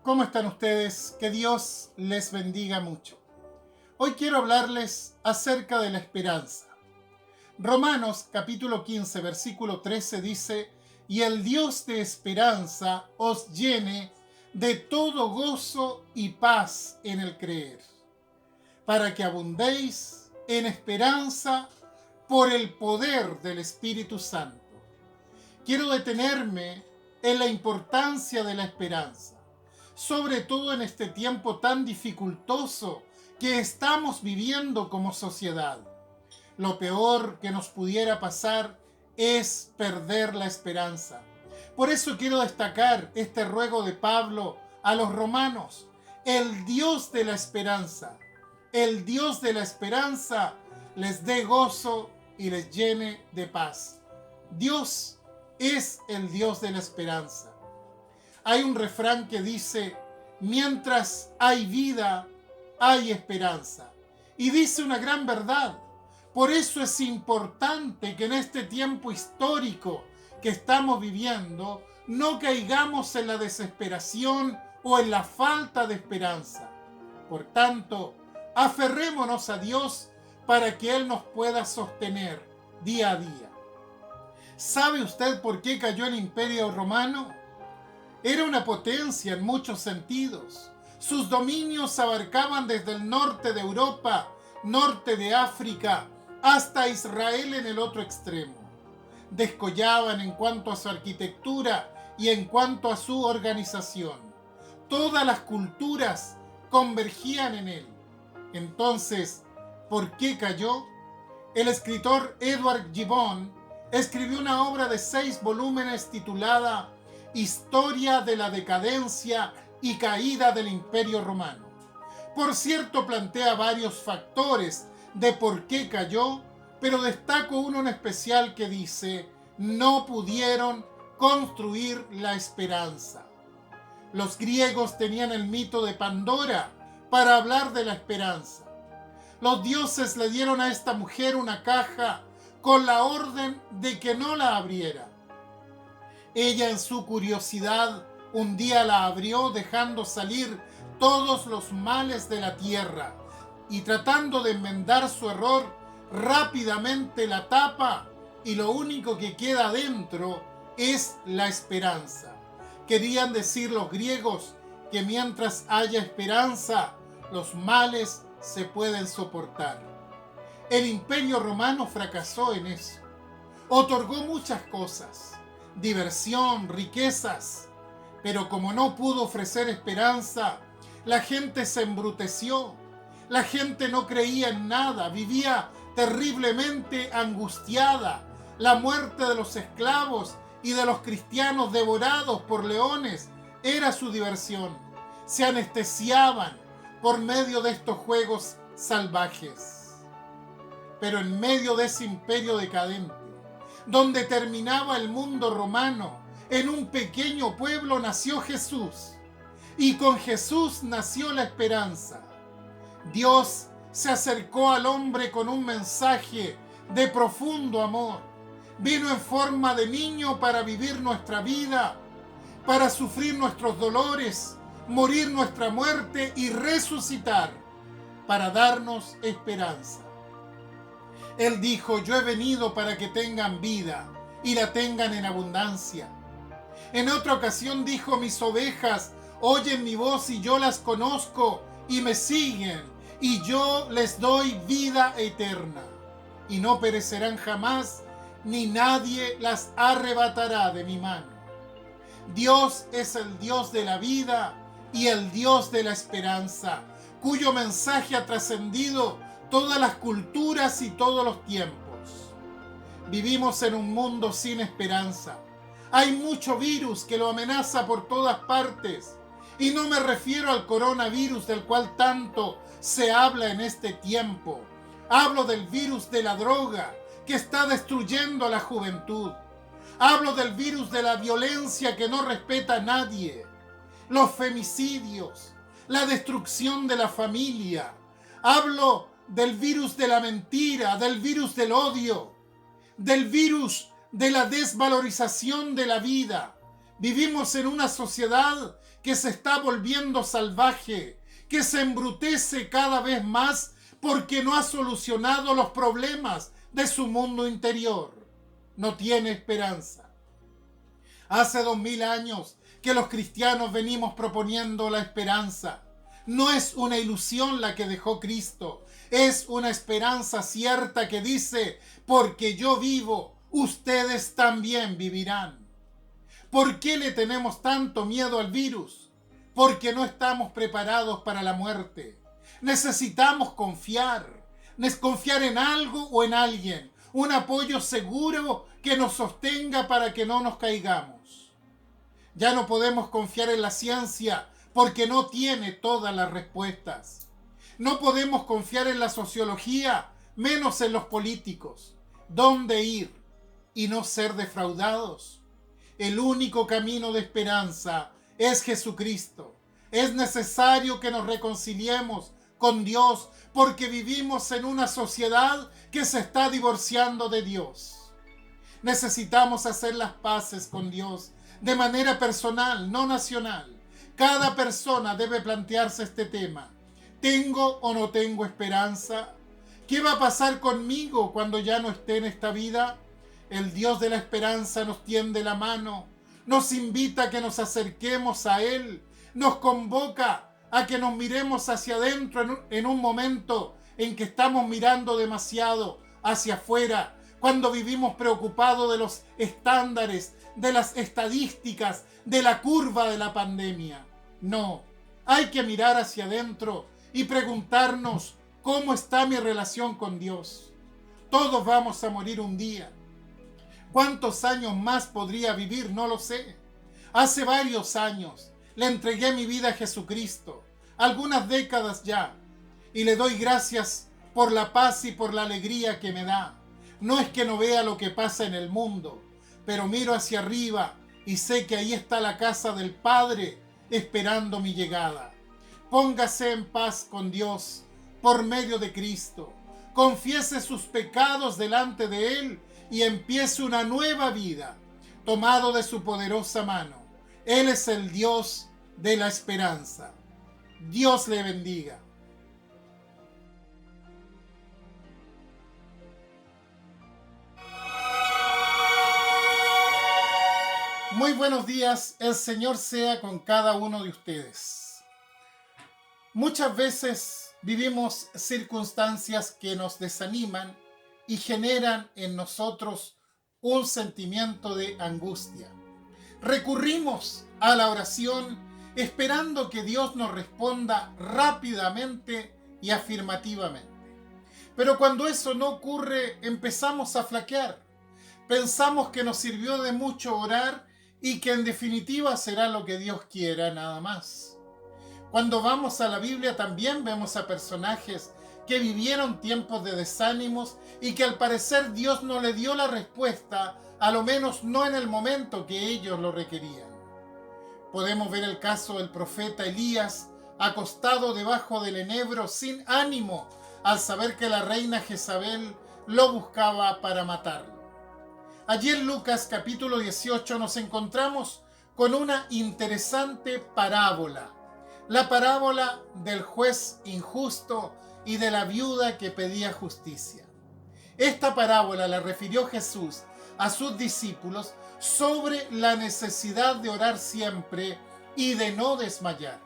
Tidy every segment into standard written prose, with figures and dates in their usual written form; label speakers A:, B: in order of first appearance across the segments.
A: ¿Cómo están ustedes? Que Dios les bendiga mucho. Hoy quiero hablarles acerca de la esperanza. Romanos capítulo 15, versículo 13 dice: y el Dios de esperanza os llene de todo gozo y paz en el creer, para que abundéis en esperanza por el poder del Espíritu Santo. Quiero detenerme en la importancia de la esperanza, sobre todo en este tiempo tan dificultoso que estamos viviendo como sociedad. Lo peor que nos pudiera pasar es perder la esperanza. Por eso quiero destacar este ruego de Pablo a los romanos: el Dios de la esperanza, el Dios de la esperanza les dé gozo y les llene de paz. Dios es el Dios de la esperanza. Hay un refrán que dice: mientras hay vida, hay esperanza. Y dice una gran verdad. Por eso es importante que en este tiempo histórico que estamos viviendo no caigamos en la desesperación o en la falta de esperanza. Por tanto, aferrémonos a Dios para que Él nos pueda sostener día a día. ¿Sabe usted por qué cayó el Imperio Romano? Era una potencia en muchos sentidos. Sus dominios abarcaban desde el norte de Europa, norte de África, hasta Israel en el otro extremo. Descollaban en cuanto a su arquitectura y en cuanto a su organización. Todas las culturas convergían en él. Entonces, ¿por qué cayó? El escritor Edward Gibbon escribió una obra de 6 volúmenes titulada Historia de la decadencia y caída del Imperio Romano. Por cierto, plantea varios factores de por qué cayó, pero destaco uno en especial que dice: no pudieron construir la esperanza. Los griegos tenían el mito de Pandora para hablar de la esperanza. Los dioses le dieron a esta mujer una caja con la orden de que no la abriera. Ella, en su curiosidad, un día la abrió, dejando salir todos los males de la tierra, y tratando de enmendar su error, rápidamente la tapa, y lo único que queda dentro es la esperanza. Querían decir los griegos que mientras haya esperanza, los males se pueden soportar. El Imperio Romano fracasó en eso. Otorgó muchas cosas: diversión, riquezas, pero como no pudo ofrecer esperanza, la gente se embruteció. La gente no creía en nada, vivía terriblemente angustiada. La muerte de los esclavos y de los cristianos devorados por leones era su diversión. Se anestesiaban por medio de estos juegos salvajes. Pero en medio de ese imperio decadente, donde terminaba el mundo romano, en un pequeño pueblo nació Jesús. Y con Jesús nació la esperanza. Dios se acercó al hombre con un mensaje de profundo amor. Vino en forma de niño para vivir nuestra vida, para sufrir nuestros dolores, morir nuestra muerte y resucitar para darnos esperanza. Él dijo: yo he venido para que tengan vida y la tengan en abundancia. En otra ocasión dijo: mis ovejas oyen mi voz y yo las conozco y me siguen, y yo les doy vida eterna, y no perecerán jamás, ni nadie las arrebatará de mi mano. Dios es el Dios de la vida y el Dios de la esperanza, cuyo mensaje ha trascendido todas las culturas y todos los tiempos. Vivimos en un mundo sin esperanza. Hay mucho virus que lo amenaza por todas partes. Y no me refiero al coronavirus del cual tanto se habla en este tiempo. Hablo del virus de la droga que está destruyendo a la juventud. Hablo del virus de la violencia que no respeta a nadie. Los femicidios, la destrucción de la familia. Hablo del virus de la mentira, del virus del odio, del virus de la desvalorización de la vida. Vivimos en una sociedad que se está volviendo salvaje, que se embrutece cada vez más porque no ha solucionado los problemas de su mundo interior. No tiene esperanza. Hace 2000 años que los cristianos venimos proponiendo la esperanza. No es una ilusión la que dejó Cristo, es una esperanza cierta que dice: porque yo vivo, ustedes también vivirán. ¿Por qué le tenemos tanto miedo al virus? Porque no estamos preparados para la muerte. Necesitamos confiar en algo o en alguien, un apoyo seguro que nos sostenga para que no nos caigamos. Ya no podemos confiar en la ciencia porque no tiene todas las respuestas. No podemos confiar en la sociología, menos en los políticos. ¿Dónde ir y no ser defraudados? El único camino de esperanza es Jesucristo. Es necesario que nos reconciliemos con Dios porque vivimos en una sociedad que se está divorciando de Dios. Necesitamos hacer las paces con Dios de manera personal, no nacional. Cada persona debe plantearse este tema. ¿Tengo o no tengo esperanza? ¿Qué va a pasar conmigo cuando ya no esté en esta vida? El Dios de la esperanza nos tiende la mano, nos invita a que nos acerquemos a Él, nos convoca a que nos miremos hacia adentro en un momento en que estamos mirando demasiado hacia afuera, cuando vivimos preocupados de los estándares, de las estadísticas, de la curva de la pandemia. No, hay que mirar hacia adentro y preguntarnos: ¿cómo está mi relación con Dios? Todos vamos a morir un día. ¿Cuántos años más podría vivir? No lo sé. Hace varios años le entregué mi vida a Jesucristo, algunas décadas ya, y le doy gracias por la paz y por la alegría que me da. No es que no vea lo que pasa en el mundo, pero miro hacia arriba y sé que ahí está la casa del Padre esperando mi llegada. Póngase en paz con Dios por medio de Cristo. Confiese sus pecados delante de Él y empiece una nueva vida, tomado de su poderosa mano. Él es el Dios de la esperanza. Dios le bendiga. Muy buenos días, el Señor sea con cada uno de ustedes. Muchas veces vivimos circunstancias que nos desaniman y generan en nosotros un sentimiento de angustia. Recurrimos a la oración esperando que Dios nos responda rápidamente y afirmativamente. Pero cuando eso no ocurre, empezamos a flaquear. Pensamos que nos sirvió de mucho orar y que en definitiva será lo que Dios quiera, nada más. Cuando vamos a la Biblia también vemos a personajes que vivieron tiempos de desánimos y que al parecer Dios no le dio la respuesta, a lo menos no en el momento que ellos lo requerían. Podemos ver el caso del profeta Elías, acostado debajo del enebro sin ánimo, al saber que la reina Jezabel lo buscaba para matarlo. Allí en Lucas capítulo 18 nos encontramos con una interesante parábola, la parábola del juez injusto y de la viuda que pedía justicia. Esta parábola la refirió Jesús a sus discípulos sobre la necesidad de orar siempre y de no desmayar.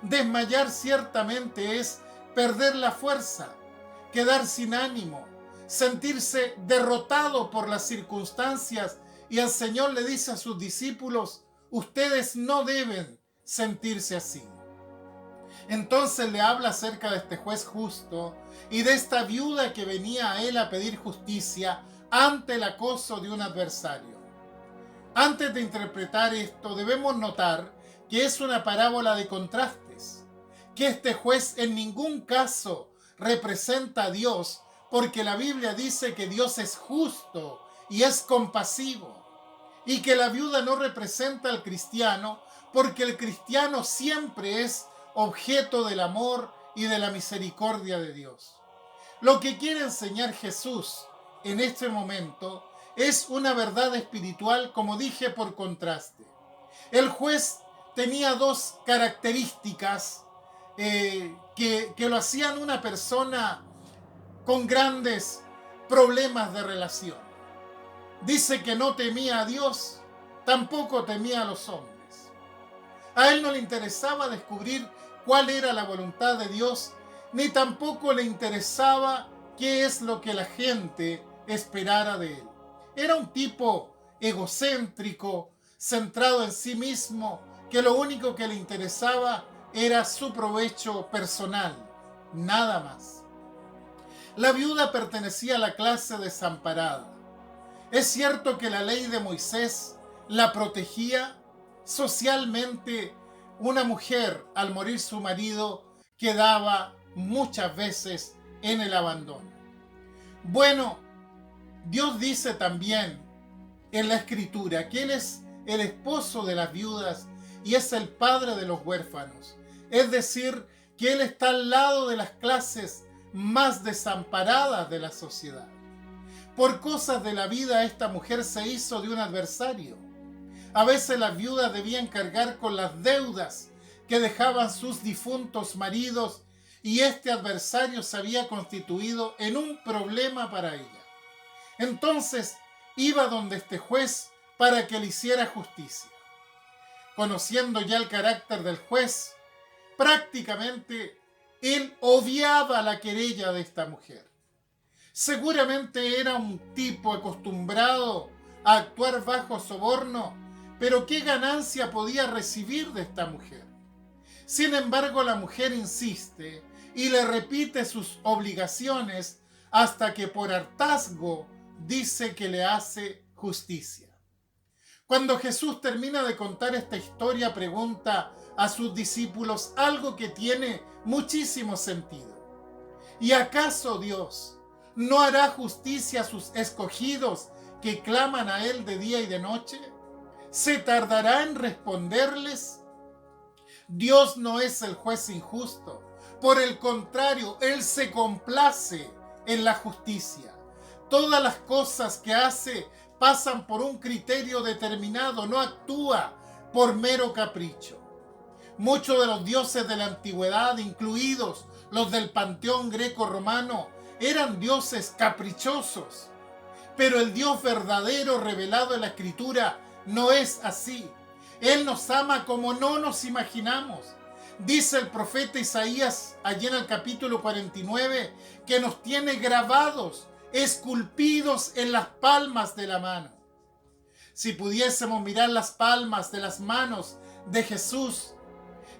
A: Desmayar ciertamente es perder la fuerza, quedar sin ánimo, sentirse derrotado por las circunstancias, y el Señor le dice a sus discípulos: ustedes no deben sentirse así. Entonces le habla acerca de este juez justo y de esta viuda que venía a él a pedir justicia ante el acoso de un adversario. Antes de interpretar esto, debemos notar que es una parábola de contrastes, que este juez en ningún caso representa a Dios, porque la Biblia dice que Dios es justo y es compasivo, y que la viuda no representa al cristiano, porque el cristiano siempre es objeto del amor y de la misericordia de Dios. Lo que quiere enseñar Jesús en este momento es una verdad espiritual, como dije, por contraste. El juez tenía dos características que lo hacían una persona con grandes problemas de relación. Dice que no temía a Dios, tampoco temía a los hombres. A él no le interesaba descubrir cuál era la voluntad de Dios, ni tampoco le interesaba qué es lo que la gente esperara de él. Era un tipo egocéntrico, centrado en sí mismo, que lo único que le interesaba era su provecho personal, nada más. La viuda pertenecía a la clase desamparada. Es cierto que la ley de Moisés la protegía. Socialmente, una mujer al morir su marido quedaba muchas veces en el abandono. Bueno, Dios dice también en la Escritura que Él es el esposo de las viudas y es el padre de los huérfanos. Es decir, que Él está al lado de las clases más desamparadas de la sociedad. Por cosas de la vida, esta mujer se hizo de un adversario. A veces las viudas debían cargar con las deudas que dejaban sus difuntos maridos y este adversario se había constituido en un problema para ella. Entonces iba donde este juez para que le hiciera justicia. Conociendo ya el carácter del juez, prácticamente él obviaba la querella de esta mujer. Seguramente era un tipo acostumbrado a actuar bajo soborno, pero ¿qué ganancia podía recibir de esta mujer? Sin embargo, la mujer insiste y le repite sus obligaciones hasta que por hartazgo dice que le hace justicia. Cuando Jesús termina de contar esta historia, pregunta a sus discípulos algo que tiene muchísimo sentido. ¿Y acaso Dios no hará justicia a sus escogidos que claman a Él de día y de noche? ¿Se tardará en responderles? Dios no es el juez injusto. Por el contrario, Él se complace en la justicia. Todas las cosas que hace pasan por un criterio determinado, no actúa por mero capricho. Muchos de los dioses de la antigüedad, incluidos los del panteón greco-romano, eran dioses caprichosos. Pero el Dios verdadero revelado en la Escritura no es así. Él nos ama como no nos imaginamos. Dice el profeta Isaías, allí en el capítulo 49, que nos tiene grabados, esculpidos en las palmas de la mano. Si pudiésemos mirar las palmas de las manos de Jesús,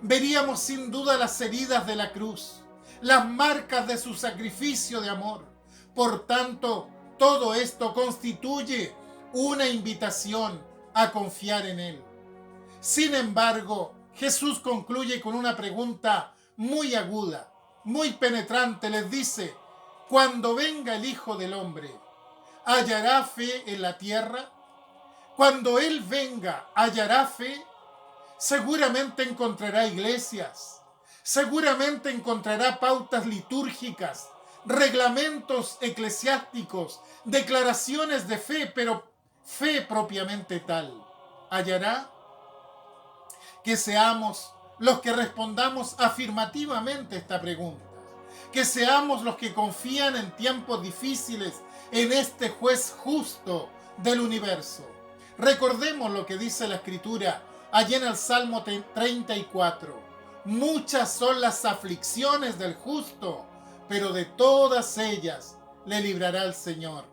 A: veríamos sin duda las heridas de la cruz, las marcas de su sacrificio de amor. Por tanto, todo esto constituye una invitación a confiar en Él. Sin embargo, Jesús concluye con una pregunta muy aguda, muy penetrante. Les dice: cuando venga el Hijo del Hombre, ¿hallará fe en la tierra? Cuando Él venga, ¿hallará fe? Seguramente encontrará iglesias, seguramente encontrará pautas litúrgicas, reglamentos eclesiásticos, declaraciones de fe, pero fe propiamente tal. ¿Hallará? Que seamos los que respondamos afirmativamente esta pregunta. Que seamos los que confían en tiempos difíciles en este juez justo del universo. Recordemos lo que dice la Escritura allí en el Salmo 34. Muchas son las aflicciones del justo, pero de todas ellas le librará el Señor.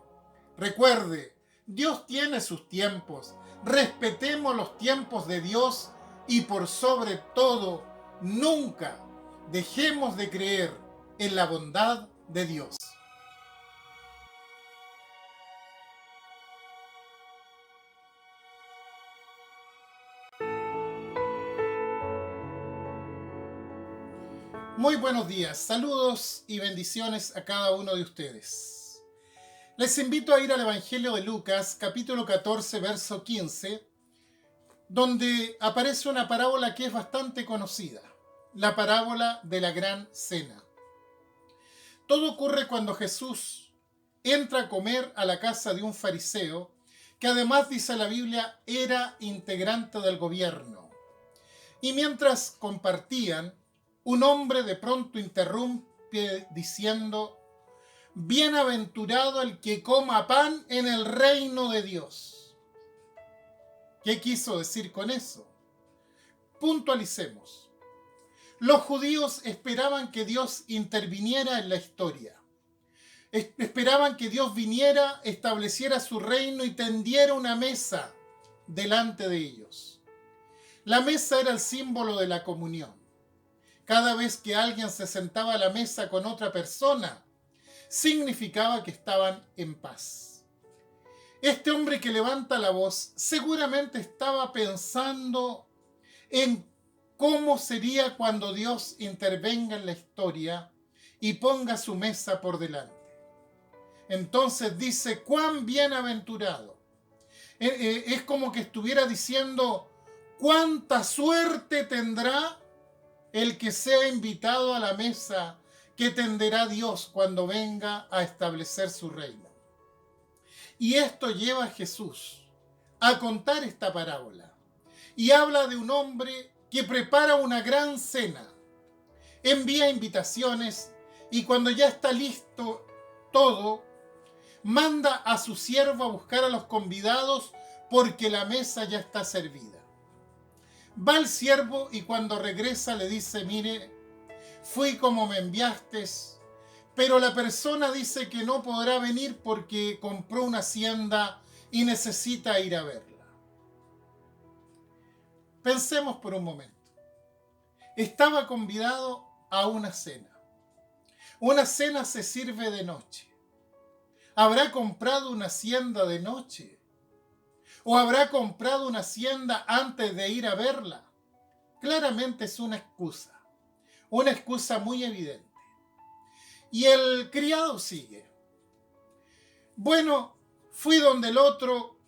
A: Recuerde, Dios tiene sus tiempos. Respetemos los tiempos de Dios y por sobre todo, nunca dejemos de creer en la bondad de Dios. Muy buenos días, saludos y bendiciones a cada uno de ustedes. Les invito a ir al Evangelio de Lucas, capítulo 14, verso 15, donde aparece una parábola que es bastante conocida, la parábola de la gran cena. Todo ocurre cuando Jesús entra a comer a la casa de un fariseo, que además, dice la Biblia, era integrante del gobierno. Y mientras compartían, un hombre de pronto interrumpe diciendo: bienaventurado el que coma pan en el reino de Dios. ¿Qué quiso decir con eso? Puntualicemos. Los judíos esperaban que Dios interviniera en la historia. Esperaban que Dios viniera, estableciera su reino y tendiera una mesa delante de ellos. La mesa era el símbolo de la comunión. Cada vez que alguien se sentaba a la mesa con otra persona, significaba que estaban en paz. Este hombre que levanta la voz seguramente estaba pensando en cómo sería cuando Dios intervenga en la historia y ponga su mesa por delante. Entonces dice: cuán bienaventurado. Es como que estuviera diciendo: cuánta suerte tendrá el que sea invitado a la mesa que tenderá Dios cuando venga a establecer su reino. Y esto lleva a Jesús a contar esta parábola. Y habla de un hombre que prepara una gran cena, envía invitaciones y cuando ya está listo todo, manda a su siervo a buscar a los convidados porque la mesa ya está servida. Va el siervo y cuando regresa le dice: mire, fui como me enviaste, pero la persona dice que no podrá venir porque compró una hacienda y necesita ir a verla. Pensemos por un momento. Estaba convidado a una cena. Una cena se sirve de noche. ¿Habrá comprado una hacienda de noche? ¿O habrá comprado una hacienda antes de ir a verla? Claramente es una excusa muy evidente. Y el criado sigue: bueno, fui donde el otro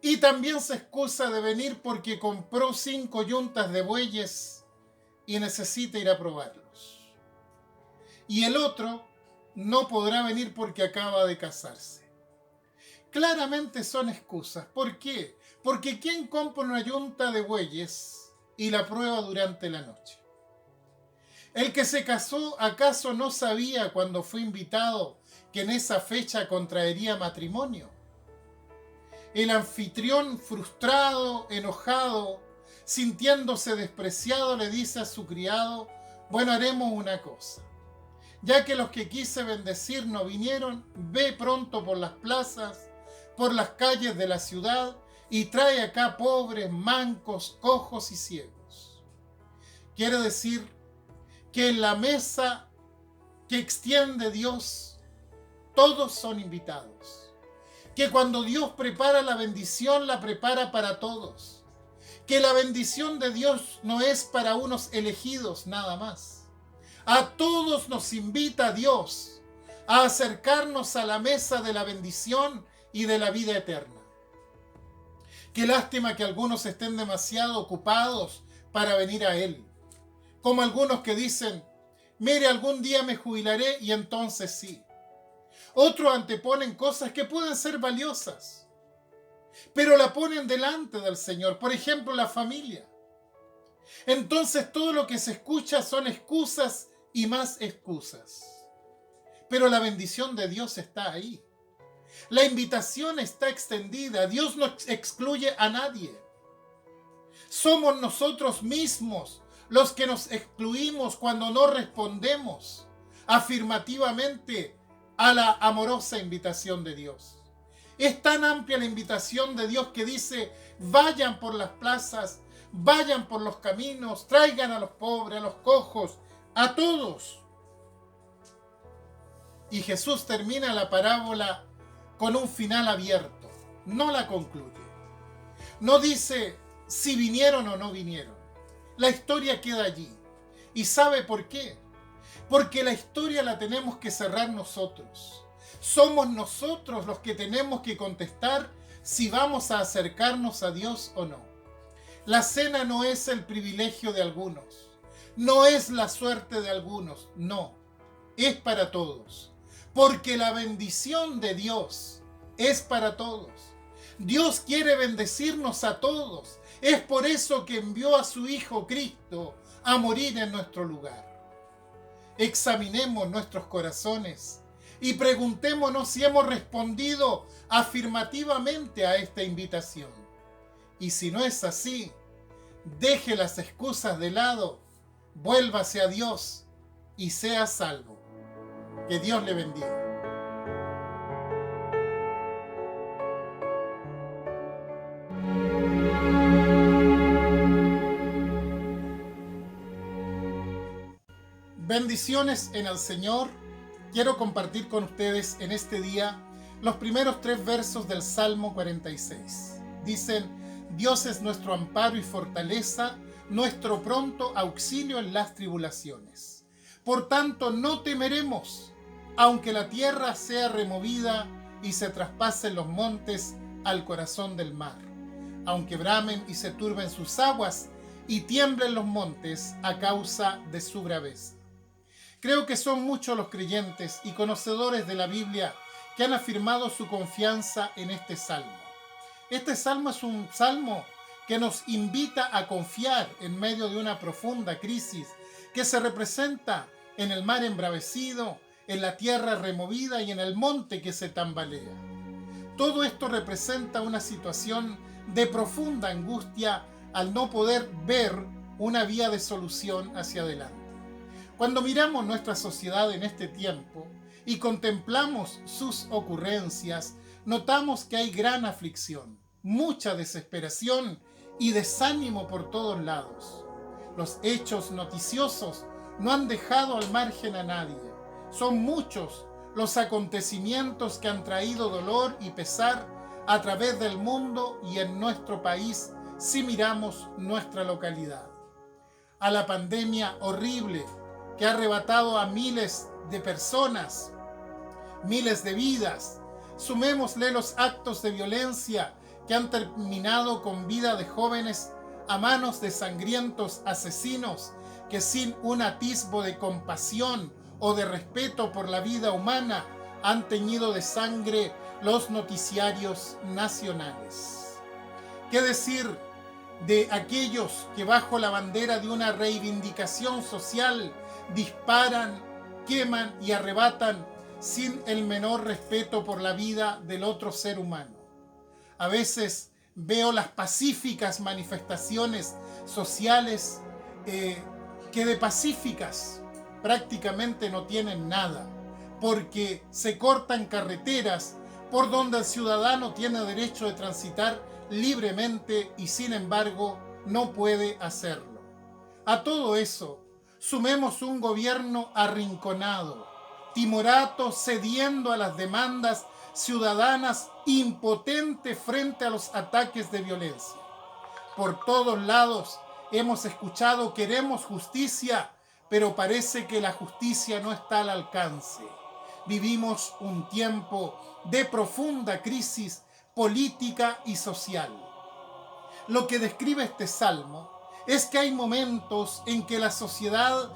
A: y también se excusa de venir porque compró 5 yuntas de bueyes y necesita ir a probarlos. Y el otro no podrá venir porque acaba de casarse. Claramente son excusas. ¿Por qué? Porque ¿quién compra una yunta de bueyes y la prueba durante la noche? El que se casó, ¿acaso no sabía cuando fue invitado que en esa fecha contraería matrimonio? El anfitrión, frustrado, enojado, sintiéndose despreciado, le dice a su criado: bueno, haremos una cosa. Ya que los que quise bendecir no vinieron, ve pronto por las plazas, por las calles de la ciudad y trae acá pobres, mancos, cojos y ciegos. Quiere decir que en la mesa que extiende Dios, todos son invitados. Que cuando Dios prepara la bendición, la prepara para todos. Que la bendición de Dios no es para unos elegidos nada más. A todos nos invita Dios a acercarnos a la mesa de la bendición y de la vida eterna. Qué lástima que algunos estén demasiado ocupados para venir a Él. Como algunos que dicen: mire, algún día me jubilaré y entonces sí. Otros anteponen cosas que pueden ser valiosas, pero la ponen delante del Señor. Por ejemplo, la familia. Entonces todo lo que se escucha son excusas y más excusas. Pero la bendición de Dios está ahí. La invitación está extendida. Dios no excluye a nadie. Somos nosotros mismos los que nos excluimos cuando no respondemos afirmativamente a la amorosa invitación de Dios. Es tan amplia la invitación de Dios que dice: vayan por las plazas, vayan por los caminos, traigan a los pobres, a los cojos, a todos. Y Jesús termina la parábola con un final abierto, no la concluye. No dice si vinieron o no vinieron. La historia queda allí. ¿Y sabe por qué? Porque la historia la tenemos que cerrar nosotros. Somos nosotros los que tenemos que contestar si vamos a acercarnos a Dios o no. La cena no es el privilegio de algunos. No es la suerte de algunos. No. Es para todos. Porque la bendición de Dios es para todos. Dios quiere bendecirnos a todos. Es por eso que envió a su Hijo Cristo a morir en nuestro lugar. Examinemos nuestros corazones y preguntémonos si hemos respondido afirmativamente a esta invitación. Y si no es así, deje las excusas de lado, vuélvase a Dios y sea salvo. Que Dios le bendiga. Bendiciones en el Señor. Quiero compartir con ustedes en este día los primeros 3 versos del Salmo 46. Dicen: Dios es nuestro amparo y fortaleza, nuestro pronto auxilio en las tribulaciones. Por tanto, no temeremos, aunque la tierra sea removida y se traspasen los montes al corazón del mar, aunque bramen y se turben sus aguas y tiemblen los montes a causa de su braveza. Creo que son muchos los creyentes y conocedores de la Biblia que han afirmado su confianza en este salmo. Este salmo es un salmo que nos invita a confiar en medio de una profunda crisis que se representa en el mar embravecido, en la tierra removida y en el monte que se tambalea. Todo esto representa una situación de profunda angustia al no poder ver una vía de solución hacia adelante. Cuando miramos nuestra sociedad en este tiempo y contemplamos sus ocurrencias, notamos que hay gran aflicción, mucha desesperación y desánimo por todos lados. Los hechos noticiosos no han dejado al margen a nadie. Son muchos los acontecimientos que han traído dolor y pesar a través del mundo y en nuestro país si miramos nuestra localidad. A la pandemia horrible que ha arrebatado a miles de personas, miles de vidas, sumémosle los actos de violencia que han terminado con vida de jóvenes a manos de sangrientos asesinos que sin un atisbo de compasión o de respeto por la vida humana han teñido de sangre los noticiarios nacionales. ¿Qué decir de aquellos que bajo la bandera de una reivindicación social disparan, queman y arrebatan sin el menor respeto por la vida del otro ser humano? A veces veo las pacíficas manifestaciones sociales que de pacíficas prácticamente no tienen nada, porque se cortan carreteras por donde el ciudadano tiene derecho de transitar libremente y sin embargo no puede hacerlo. A todo eso, sumemos un gobierno arrinconado, timorato, cediendo a las demandas ciudadanas, impotente frente a los ataques de violencia. Por todos lados hemos escuchado: queremos justicia, pero parece que la justicia no está al alcance. Vivimos un tiempo de profunda crisis política y social. Lo que describe este salmo es que hay momentos en que la sociedad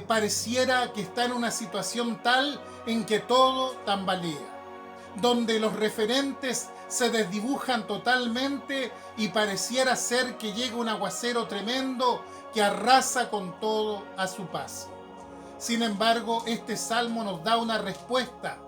A: pareciera que está en una situación tal en que todo tambalea, donde los referentes se desdibujan totalmente y pareciera ser que llega un aguacero tremendo que arrasa con todo a su paso. Sin embargo, este salmo nos da una respuesta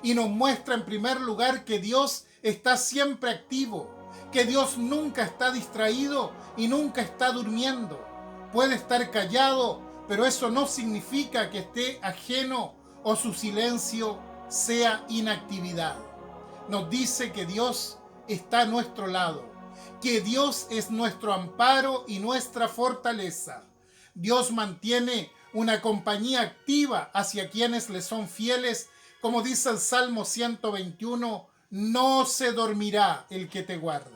A: y nos muestra en primer lugar que Dios está siempre activo, que Dios nunca está distraído y nunca está durmiendo. Puede estar callado, pero eso no significa que esté ajeno o su silencio sea inactividad. Nos dice que Dios está a nuestro lado, que Dios es nuestro amparo y nuestra fortaleza. Dios mantiene una compañía activa hacia quienes le son fieles, como dice el Salmo 121, no se dormirá el que te guarda.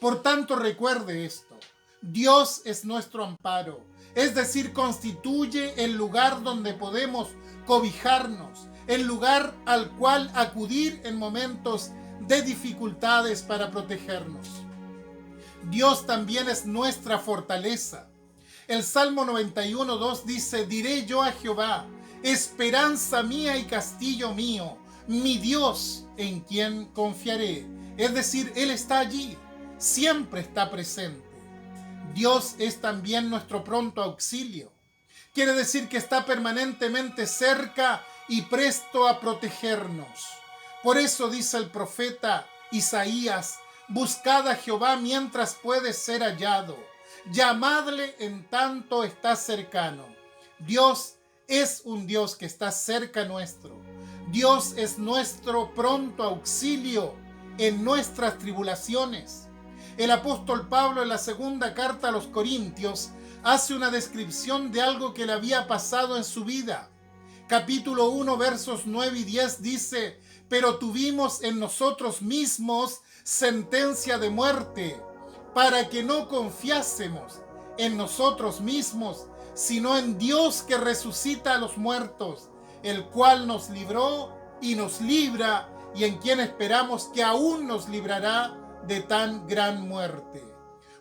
A: Por tanto, recuerde esto: Dios es nuestro amparo, es decir, constituye el lugar donde podemos cobijarnos, el lugar al cual acudir en momentos de dificultades para protegernos. Dios también es nuestra fortaleza. El Salmo 91:2 dice: diré yo a Jehová, esperanza mía y castillo mío, mi Dios en quien confiaré. Es decir, Él está allí, siempre está presente. Dios es también nuestro pronto auxilio. Quiere decir que está permanentemente cerca y presto a protegernos. Por eso dice el profeta Isaías: buscad a Jehová mientras puede ser hallado, llamadle en tanto está cercano. Dios es un Dios que está cerca nuestro. Dios es nuestro pronto auxilio en nuestras tribulaciones. El apóstol Pablo, en la segunda carta a los Corintios, hace una descripción de algo que le había pasado en su vida. Capítulo 1, versos 9 y 10 dice: pero tuvimos en nosotros mismos sentencia de muerte, para que no confiásemos en nosotros mismos, sino en Dios que resucita a los muertos, el cual nos libró y nos libra, y en quien esperamos que aún nos librará de tan gran muerte.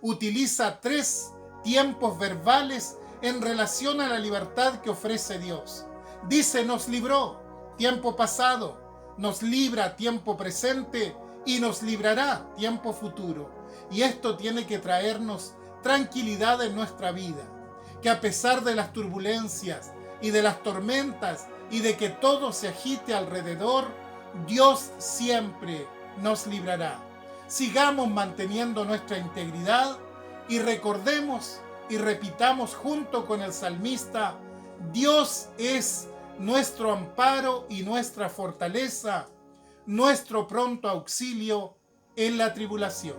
A: Utiliza 3 tiempos verbales en relación a la libertad que ofrece Dios. Dice: nos libró, tiempo pasado; nos libra, tiempo presente; y nos librará, tiempo futuro. Y esto tiene que traernos tranquilidad en nuestra vida, que a pesar de las turbulencias y de las tormentas y de que todo se agite alrededor, Dios siempre nos librará. Sigamos manteniendo nuestra integridad y recordemos y repitamos junto con el salmista: Dios es nuestro amparo y nuestra fortaleza, nuestro pronto auxilio en la tribulación.